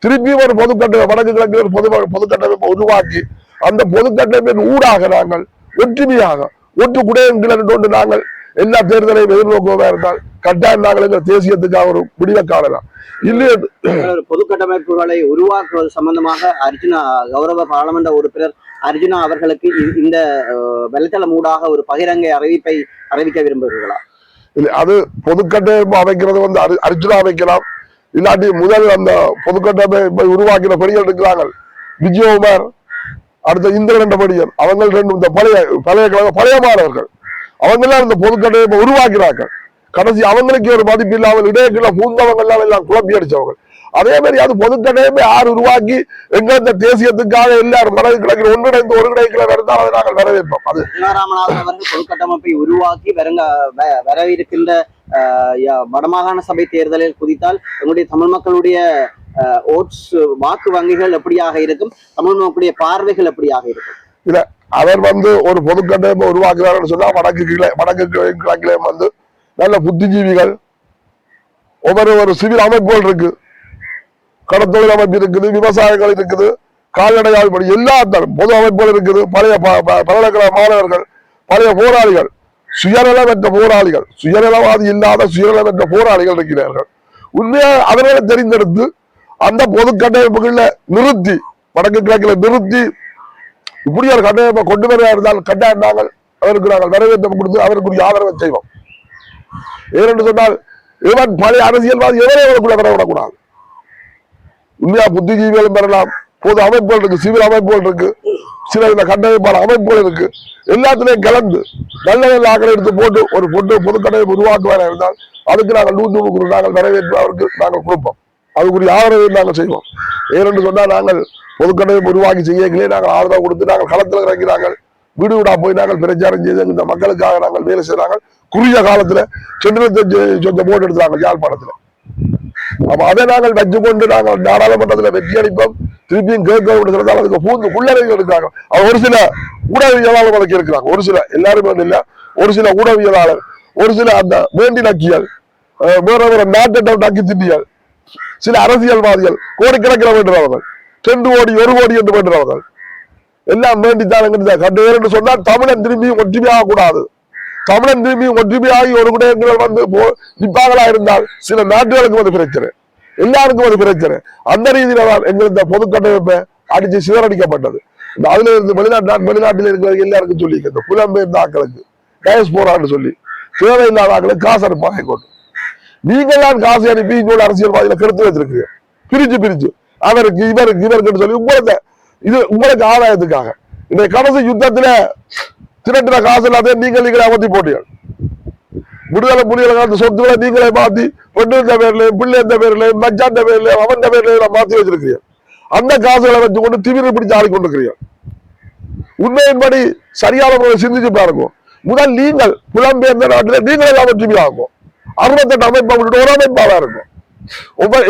திருப்பியும் ஒரு பொது கட்டமைப்பு வடக்கு கிழக்கு ஒரு பொது கட்டமைப்பை உருவாக்கி அந்த பொது கட்டமைப்பின் ஊடாக நாங்கள் ஒற்றுமையாக ஒற்று குடையொன்று நாங்கள் எல்லா தேர்தலையும் எதிர்நோக்குவதா இருந்தால் கட்டாயம் நாங்கள் எங்கள் தேசியத்துக்காக ஒரு முடிவை காணலாம். இல்லையே பொது கட்டமைப்புகளை உருவாக்குவது சம்பந்தமாக அர்ஜுனா கௌரவ பாராளுமன்ற உறுப்பினர் அர்ஜுனா அவர்களுக்கு இந்த வலைத்தளம் ஊடாக ஒரு பகிரங்க அறிவிக்க விரும்புகிறீர்களா? இல்லை, அது பொது கட்டமைப்பு அமைக்கிறது வந்து அர்ஜுனா அமைக்கலாம். இல்லாட்டி முதல் அந்த பொது கட்டமைப்பை உருவாக்கின பணிகள் இருக்கிறார்கள், விஜயகுமார், அடுத்த இந்திரன் என்ற பணியன், அவங்க ரெண்டு இந்த பழைய மாணவர்கள் அவங்கெல்லாம் இந்த பொது கட்டமைப்பை உருவாக்கிறார்கள். கடைசி அவங்களுக்கு ஒரு மதிப்பு இல்லாமல் இடையக்குள்ள பூந்தவங்க எல்லாம் குழப்பி அடிச்சவங்க. அதே மாதிரி அது பொது கட்டமைப்பை யார் உருவாக்கி எங்க இந்த தேசியத்துக்காக எல்லாரும் வடக்கு கிழக்கில் ஒன்றிணைந்து ஒரு கிடைக்கல இருந்தால் அதை நாங்கள் வரவேற்போம். அது ராமநாதன் அவர்கள் பொது கட்டமைப்பை உருவாக்கி வரவிருக்கின்ற வடமாகாண சபை தேர்தலில் குதித்தால் எங்களுடைய தமிழ் மக்களுடைய ஓட்ஸ் வாக்கு வங்கிகள் எப்படியாக இருக்கும், தமிழ் மக்களுடைய பார்வைகள் எப்படியாக இருக்கும்? இல்ல, அவர் வந்து ஒரு பொது கட்டமைப்பை உருவாக்குறாருன்னு சொன்னா வடக்கு கிழக்கிலே வந்து நல்ல புத்திஜீவிகள் ஒரு சிவில் அமைப்புகள் இருக்கு, கடத்தொழில் அமைப்பு இருக்குது, விவசாயிகள் இருக்குது, கால்நடை ஆய்வு எல்லா பொது அமைப்புகள் இருக்குது, பழைய பல்கலைக்கழக மாணவர்கள், பழைய போராளிகள், சுயநலமற்ற போராளிகள், சுயநலவாதி இல்லாத சுயநலமற்ற போராளிகள் இருக்கிறார்கள். உண்மையா அவர்களை தெரிந்தெடுத்து அந்த பொது கட்டமைப்புகள்ல நிறுத்தி வடக்கு கிழக்கில் நிறுத்தி இப்படி ஒரு கட்டமைப்பை கொண்டு வர இருந்தால் கட்டாயம் நாங்கள் அவருக்கு நாங்கள் வரவேற்பை கொடுத்து அவருக்குரிய ஆதரவை செய்வோம். ஏனென்று சொன்னால் இவன் பழைய அரசியல்வாதி எவரைக்குள்ள வரவிடக்கூடாது. உண்மையா புத்திஜீவிகளும் பெறலாம், பொது அமைப்புகள் இருக்கு, சிவில் அமைப்புகள் இருக்கு, சில இந்த கட்டமைப்பான அமைப்புகள் இருக்கு, எல்லாத்திலையும் கலந்து நல்ல நல்ல ஆக்களை எடுத்து போட்டு ஒரு பொது கட்டமைப்பு உருவாக்குவார இருந்தால் அதுக்கு நாங்கள் 100 நாங்கள் வரவேற்பு அவருக்கு நாங்கள் கொடுப்போம், அதுக்குரிய ஆதரவை நாங்கள் செய்வோம். ஏனென்று சொன்னால் நாங்கள் பொது கட்டமைப்பு உருவாக்கி செய்யங்களே நாங்கள் ஆதரவு கொடுத்து நாங்கள் களத்தில் இறங்கி நாங்கள் வீடு வீடா போய் நாங்கள் பிரச்சாரம் செய்து இந்த மக்களுக்காக நாங்கள் வேலை செய்யறாங்க. குறுகிய காலத்துல 2 போட்டு எடுத்தாங்க யாழ்ப்பாணத்துல. அப்ப அதை நாங்கள் வச்சுக்கொண்டு நாங்கள் நாடாளுமன்றத்துல வெற்றி அளிப்போம். திருப்பியும் கேட்க அதுக்கு பூந்து குள்ளறைகள் இருக்காங்க. ஒரு சில ஊடகவியலாளர் அதுக்கு இருக்கிறாங்க, ஒரு சில எல்லாருமே இல்ல, ஒரு சில ஊடகவியலாளர், ஒரு சில அந்த வேண்டி நக்கியல், வேற வேற நாட்டை நக்கி திண்டியல், சில அரசியல்வாதிகள் கோடிக்கணக்கில் வேண்டுறவர்கள், 2 கோடி 1 கோடி என்று வேண்டுறவர்கள் எல்லாம் வேண்டித்தான் கட்டுவேன் சொன்னால் தமிழன் திரும்பியும் ஒற்றுமையாக கூடாது. தமிழன் திரும்பியும் ஒற்றுமையாகி ஒரு குடையங்கள் வந்து நிற்பாங்களா இருந்தால் சில நாட்டுகளுக்கு வந்து பிரச்சனை, எல்லாருக்கும் ஒரு பிரச்சனை. அந்த ரீதியில தான் எங்கள் இந்த பொது கட்டமைப்பை அடிச்சு சிதறடிக்கப்பட்டது. அதுல இருந்து வெளிநாட்டில் இருக்கிற எல்லாருக்கும் சொல்லி இந்த புலம்பெயர்ந்த ஆக்களுக்கு டயஸ்போரான்னு சொல்லி தேவையில்லாத ஆக்களுக்கு காசு அனுப்பாங்க கொண்டு நீங்கள் தான் காசு அனுப்பி இங்க அரசியல்வாதிகளை கெடுத்து வச்சிருக்கீங்க, பிரிச்சு அவருக்கு இவருக்கு சொல்லி உங்களுக்கு ஆதாயத்துக்காக இந்த கடைசி யுத்தத்துல திரட்டின காசு எல்லாத்தையும் நீங்களே அமர்த்தி போட்டீர்கள். விடுதலை புலிகளை காலத்து சொத்துக்களை நீங்களே மாத்தி பெண்ணு பேர்ல பிள்ளை பேர்ல மச்சான் பேர்ல அவன் பேர்ல மாத்தி வச்சிருக்கிறீர்கள். அந்த காசுகளை வச்சு கொண்டு திமிரை பிடிச்சு ஆடிக்கொண்டிருக்கிறீர்கள். உண்மையின்படி சரியான முறையில் சிந்திச்சு பாருங்க. முதல் நீங்கள் புலம்பெயர்ந்த நாட்டில நீங்களே ஒற்றுமையாகும். 68 அமைப்பை விட்டுட்டு ஒரு அமைப்பாக இருக்கும்.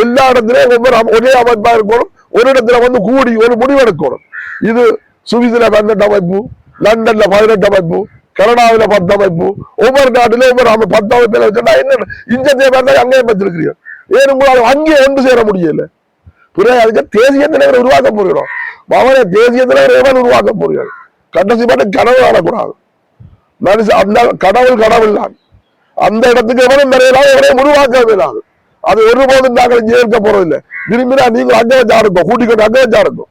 எல்லா இடத்திலும் ஒரே அமைப்பா இருக்கணும். ஒரு இடத்துல வந்து கூடி ஒரு முடிவெடுக்கணும். இது சுவிஸ்ல 12 அமைப்பு, லண்டன்ல 18 அமைப்பு, கனடாவில 10 அமைப்பு, ஒவ்வொரு நாட்டிலும் ஒவ்வொரு 10 அமைப்புல வச்சுட்டா என்ன இஞ்சத்தைய பேர் அங்கேயும் வச்சிருக்கிறீங்க. ஏன் உங்களால் அங்கேயே ஒன்று சேர முடியல? பிறகு அதுக்கு தேசிய தலைவர் உருவாக்க போகிறோம். அவரை தேசிய தலைவர் எவன் உருவாக்க போகிறீர்கள்? கடைசி மட்டும் கனவு காணக்கூடாது. அந்த கடவுள் தான். அந்த இடத்துக்கு எவனும் நிறையலாம், எவரையும் உருவாக்க வேண்டாது. அது ஒருபோதும் நாங்கள் இங்கே இருக்க போறதில்லை. விரும்பினா நீங்கள் அங்கே வச்சா இருக்கும், கூட்டிக்கொண்டு அங்கே வச்சா இருக்கும்.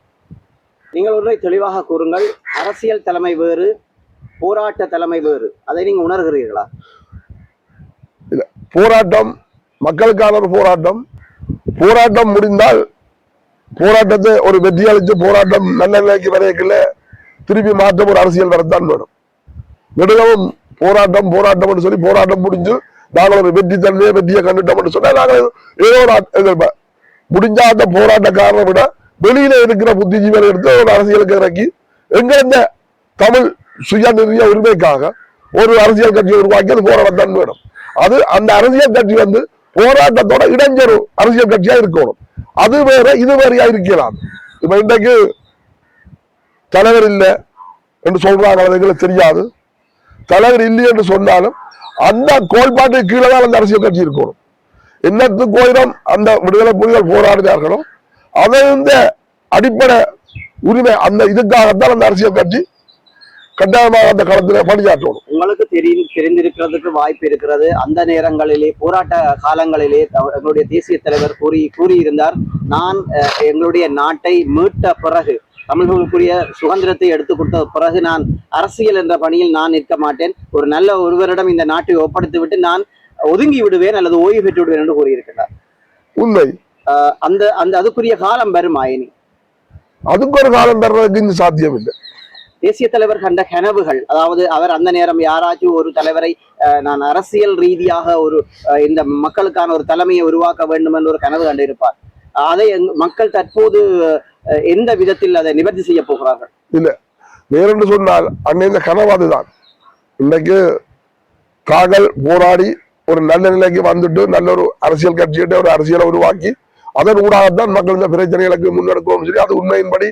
நீங்கள் ஒன்றை தெளிவாக கூறுங்கள். அரசியல் தலைமை வேறு, போராட்ட தலைமை வேறு. அதை நீங்க உணர்கிறீர்களா? இல்ல, போராட்டம் மக்களுக்கான ஒரு போராட்டம் முடிந்தால் போராட்டத்தை ஒரு வெற்றி அளித்து போராட்டம் நல்ல நிலைக்கு வரையக்குள்ள திருப்பி மாற்றம் ஒரு அரசியல் வரத்தான் வேணும். நெடுகவும் போராட்டம் சொல்லி போராட்டம் முடிஞ்சு நாங்கள் ஒரு வெற்றியை கண்டுட்டோம் சொன்னா நாங்கள் ஏதோ முடிஞ்சா அந்த போராட்டக்காரரை விட வெளியில இருக்கிற புத்திஜீவிகளை எடுத்து ஒரு அரசியலுக்கு இறக்கி எங்க இந்த தமிழ் சுயநிர்ணய உரிமைக்காக ஒரு அரசியல் கட்சியை உருவாக்கி அது போராட்டம் வேணும். அது அந்த அரசியல் கட்சி வந்து போராட்டத்தோட இடைஞ்சொரு அரசியல் கட்சியா இருக்கணும். அது வேற இது வேறையா இருக்கலாம். இப்ப இன்றைக்கு தலைவர் இல்லை என்று சொல்றாங்க, அது எங்களுக்கு தெரியாது. தலைவர் இல்லை என்று சொன்னாலும் அந்த கோட்பாட்டுக்கு கீழே தான் அந்த அரசியல் கட்சி இருக்கணும். என்னத்துக்கு கோயிலும் அந்த விடுதலை புலிகள் போராடினார்களோ அதை இந்த அடிப்படை உரிமை அந்த இதுக்காகத்தான் அந்த அரசியல் கட்சி கட்டாயமாக அந்த களத்தில் பணியாற்றணும். உங்களுக்கு தெரிந்திருக்கிறதுக்கு வாய்ப்பு இருக்கிறது. அந்த நேரங்களிலே போராட்ட காலங்களிலே எங்களுடைய தேசிய தலைவர் கூறியிருந்தார், நான் எங்களுடைய நாட்டை மீட்ட பிறகு, தமிழர்களுக்குரிய சுதந்திரத்தை எடுத்துக் கொடுத்த பிறகு நான் அரசியல் என்ற பணியில் நான் நிற்க மாட்டேன், ஒரு நல்ல ஒருவரிடம் இந்த நாட்டை ஒப்படைத்து விட்டு நான் ஒதுங்கி விடுவேன் அல்லது ஓய்வு பெற்று விடுவேன் என்று கூறியிருக்கிறார். உண்மை. அந்த அந்த அதுக்குரிய காலம் வரும் ஆயினி. அதுக்கு ஒரு காலம் வர்றதுக்கு இந்த சாத்தியம் இல்லை. தேசிய தலைவர் கண்ட கனவுகள், அதாவது அவர் அந்த நேரம் யாராச்சும் ஒரு தலைவரை நான் அரசியல் ரீதியாக ஒரு இந்த மக்களுக்கான ஒரு தலைமையை உருவாக்க வேண்டும் என்று ஒரு கனவு கண்டிருப்பார். அதை மக்கள் தற்போது எந்த விதத்தில் அதை நிவர்த்தி செய்ய போகிறார்கள்? இல்ல, வேறென்று சொன்னால் அன்னைய கனவு அதுதான். இன்னைக்கு காகல் போராடி ஒரு நல்ல நிலைக்கு வந்துட்டு நல்ல ஒரு அரசியல் கட்சியிட்ட ஒரு அரசியலை உருவாக்கி அதன் ஊடாகத்தான் மக்கள் இந்த பிரச்சனைகளுக்கு முன்னெடுக்கவும் சரி. அது உண்மையின்படி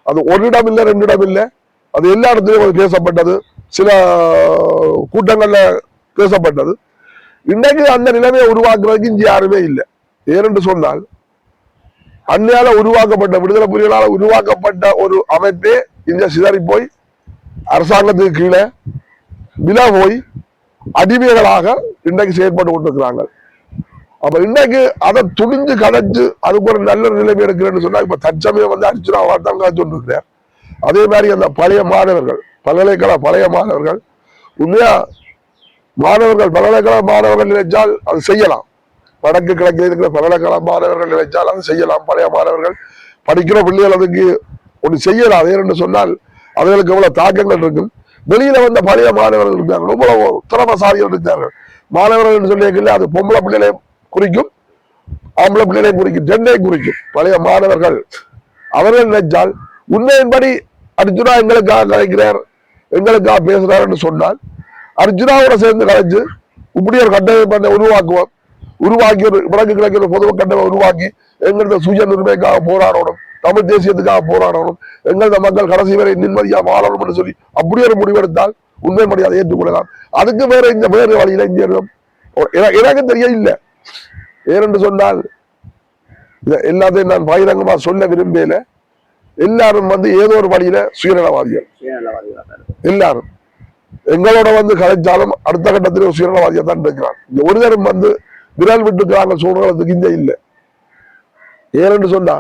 அது ஒரு இடம் இல்லை, ரெண்டு இடம் இல்லை, அது எல்லா இடத்துலையும் பேசப்பட்டது, சில கூட்டங்கள்ல பேசப்பட்டது. இன்றைக்கு அந்த நிலைமையை உருவாக்குறதுக்கு இங்கே யாருமே இல்லை. ஏனென்று சொன்னால் அன்னையால உருவாக்கப்பட்ட விடுதலை புலிகளால் உருவாக்கப்பட்ட ஒரு அமைப்பே இங்க சிதறி போய் அரசாங்கத்துக்கு கீழே விலா போய் அடிமைகளாக இன்றைக்கு செயற்பட்டு கொண்டிருக்கிறாங்க. அப்ப இன்னைக்கு அதை துணிஞ்சு கதைச்சு அதுக்கு ஒரு நல்ல நிலைமை எடுக்கிறேன்னு சொன்னா இப்ப தற்சமயம் வந்து அர்ச்சுனா வார்த்தான் காய்ச்சொண்டிருக்கிறார். அதே மாதிரி அந்த பழைய மாணவர்கள், பல்கலைக்கழக பழைய மாணவர்கள், உண்மையா மாணவர்கள் பல்கலைக்கழக மாணவர்கள் நினைச்சால் அது செய்யலாம். வடக்கு கிழக்கில் இருக்கிற பல்கலைக்கழக மாணவர்கள் நினைச்சால் அது செய்யலாம். பழைய மாணவர்கள் படிக்கிற பிள்ளைகள் அதுக்கு ஒன்று செய்யலாம். ஏன்னு சொன்னால் அதுகளுக்கு எவ்வளவு தாக்கங்கள் இருக்கும். வெளியில வந்த பழைய மாணவர்கள் இருக்காங்க, ரொம்ப திறமசாலிகள் இருக்கார்கள். மாணவர்கள் சொல்லியிருக்கல அது பொம்பளை பிள்ளைகளை குறிக்கும், ஆம்பளை பிள்ளைகளை குறிக்கும், ரெண்டை குறிக்கும். பழைய மாணவர்கள் அவர்கள் நினைச்சால் உண்மையின்படி அர்ஜுனா எங்களுக்காக கலைக்கிறார், எங்களுக்காக பேசுறார் என்று சொன்னால் அர்ஜுனாவோட சேர்ந்து கலைச்சு இப்படி ஒரு கட்டமைப்பை உருவாக்கி ஒரு வடக்கு கிழக்கு பொதுவ கட்டமை உருவாக்கி எங்களது சுய உரிமைக்காக போராடணும், தமிழ் தேசியத்துக்காக போராடணும், எங்களது மக்கள் கடைசி வரை நிம்மதியா வாழணும் என்று சொல்லி அப்படி ஒரு முடிவெடுத்தால் உண்மைப்படி அதை ஏற்றுக்கொள்ளலாம். அதுக்கு வேற இந்த வேறு வழியில இங்கே எனக்கு தெரிய இல்லை. ஏனென்று சொன்னால் எல்லாத்தையும் நான் பகிரங்கமா சொல்ல விரும்பல. எல்லாரும் வந்து ஏதோ ஒரு வழியில சுயநலவாதிகள் எல்லாரும் எங்களோட வந்து கலைச்சாலும் அடுத்த கட்டத்திலே சுயநலவாதியா தான் இருக்கிறான். இந்த ஒரு நேரம் வந்து விரல் விட்டுக்கிறாங்க சூழ்நிலத்துக்கு இந்த இல்லை. ஏனென்று சொன்னா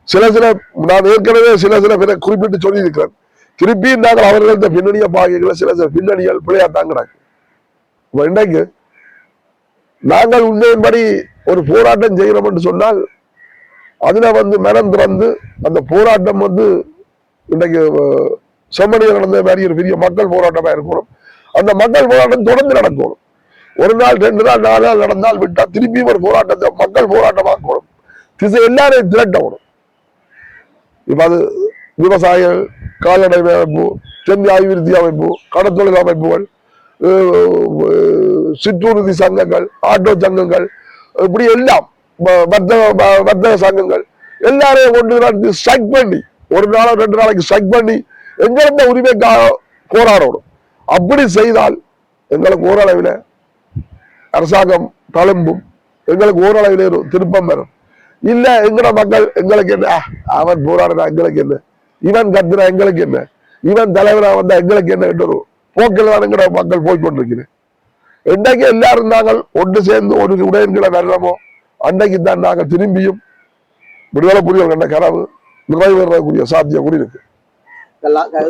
சில நான் ஏற்கனவே சில பேரை குறிப்பிட்டு சொல்லி இருக்கிறேன். திருப்பி நாங்கள் அவர்கள்ட்ட பின்னணியை பார்க்கிற சில பின்னணிகள் பிள்ளையாத்தான் கிடக்கு. இன்றைக்கு நாங்கள் உண்மையின்படி ஒரு போராட்டம் செய்கிறோம் என்று சொன்னால் அதுல வந்து மனம் திறந்து அந்த போராட்டம் வந்து இன்றைக்கு செம்மணியில் நடந்த மாதிரி ஒரு பெரிய மக்கள் போராட்டமா இருக்கணும். அந்த மக்கள் போராட்டம் தொடர்ந்து நடக்கணும். ஒரு நாள், 2 நாள், 4 நாள் நடந்தால் விட்டா திருப்பி ஒரு போராட்டத்தை மக்கள் போராட்டமாக்கணும். திசை எல்லாரையும் திரட்டணும். இப்ப அது விவசாயிகள், கால்நடை அமைப்பு, செந்தி அபிவிருத்தி அமைப்பு, கடற்தொழில் அமைப்புகள், சிற்றுறுதி சங்கங்கள், ஆட்டோ சங்கங்கள், இப்படி எல்லாம் வர்த்தக சங்கங்கள் எல்லாரையும் கொண்டு ஸ்ட்ரைக் பண்ணி ஒரு நாளோ 2 நாளைக்கு ஸ்ட்ரைக் பண்ணி எங்கிருந்த உரிமைக்காக போராடணும். அப்படி செய்தால் எங்களுக்கு ஓரளவில் அரசாங்கம் தழும்பும், எங்களுக்கு ஓரளவில் ஒரு திருப்பம் வரும். இல்ல எங்கட மக்கள் எங்களுக்கு என்ன, அவன் போராடினா எங்களுக்கு என்ன, இவன் கத்துனா எங்களுக்கு என்ன, இவன் தலைவரா வந்தா எங்களுக்கு என்ன என்ற ஒரு போக்கில் தான் எங்கட மக்கள் போய்கொண்டிருக்கிறேன். என்னைக்கு எல்லாரும் நாங்கள் ஒன்று சேர்ந்து ஒரு உடையன்களை வரணுமோ அன்னைக்கு தான் நாங்கள் திரும்பியும் விடுதலை புலிகள் கண்ட கனவு நிறைவேறக்கூடிய சாத்தியம் கூட இருக்கு.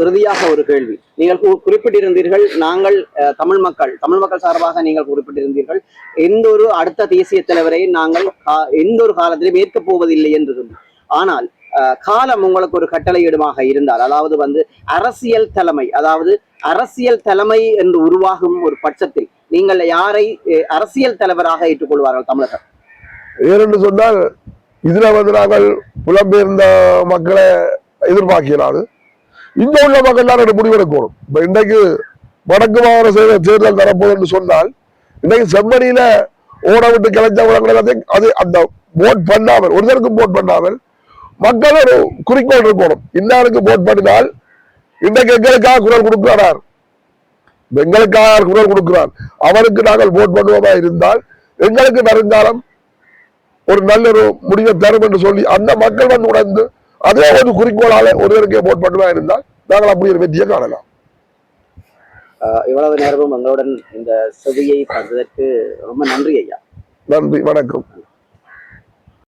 இறுதியாக ஒரு கேள்வி, நீங்கள் குறிப்பிட்டிருந்தீர்கள், நாங்கள் தமிழ் மக்கள் சார்பாக நீங்கள் குறிப்பிட்டிருந்தீர்கள், எந்த ஒரு அடுத்த தேசிய தலைவரை நாங்கள் எந்த ஒரு காலத்திலும் ஏற்கப் போவதில்லை என்று. ஆனால் காலம் உங்களுக்கு ஒரு கட்டளையிடுமாக இருந்தால், அதாவது வந்து அரசியல் தலைமை என்று உருவாகும் ஒரு பட்சத்தில் நீங்கள் யாரை அரசியல் தலைவராக ஏற்றுக்கொள்வார்கள் தமிழர்கள்? ஏனென்று சொன்னால் இதுல வந்து நாங்கள் புலம்பெயர்ந்த மக்களை எதிர்பார்க்கிறாது. இங்க உள்ள மக்கள் எல்லாரும் முடிவெடுக்கணும். இப்ப இன்றைக்கு வடக்கு மாகாண தேர்தல் தரப்போகுது என்று சொன்னால் இன்னைக்கு செம்மணியில ஓட விட்டு கிளச்சவங்க அது அந்த போட் பண்ணாமல் ஒருத்தருக்கும் போட் பண்ணாமல் மக்கள் ஒரு குறிக்கோள் இருக்கணும். இன்னாருக்கு போட் பண்ணினால் இன்றைக்கு எங்களுக்காக குரல் கொடுக்கிறார், எங்களுக்காக குரல் கொடுக்கிறார், அவருக்கு நாங்கள் போட் பண்ணுவோமா இருந்தால் எங்களுக்கு வருங்காலம் ஒரு நல்ல ஒரு முடிவை தரும் என்று சொல்லி அந்த மக்கள் வந்து உணர்ந்து அதே ஒரு குறிக்கோளால ஒருவருக்கே போட் பண்ணுவா இருந்தால் நாங்கள் அப்படி ஒரு வெற்றியை காணலாம். இவ்வளவு நேரமும் எங்களுடன் இந்த செவியை தந்ததற்கு ரொம்ப நன்றி ஐயா. நன்றி, வணக்கம்.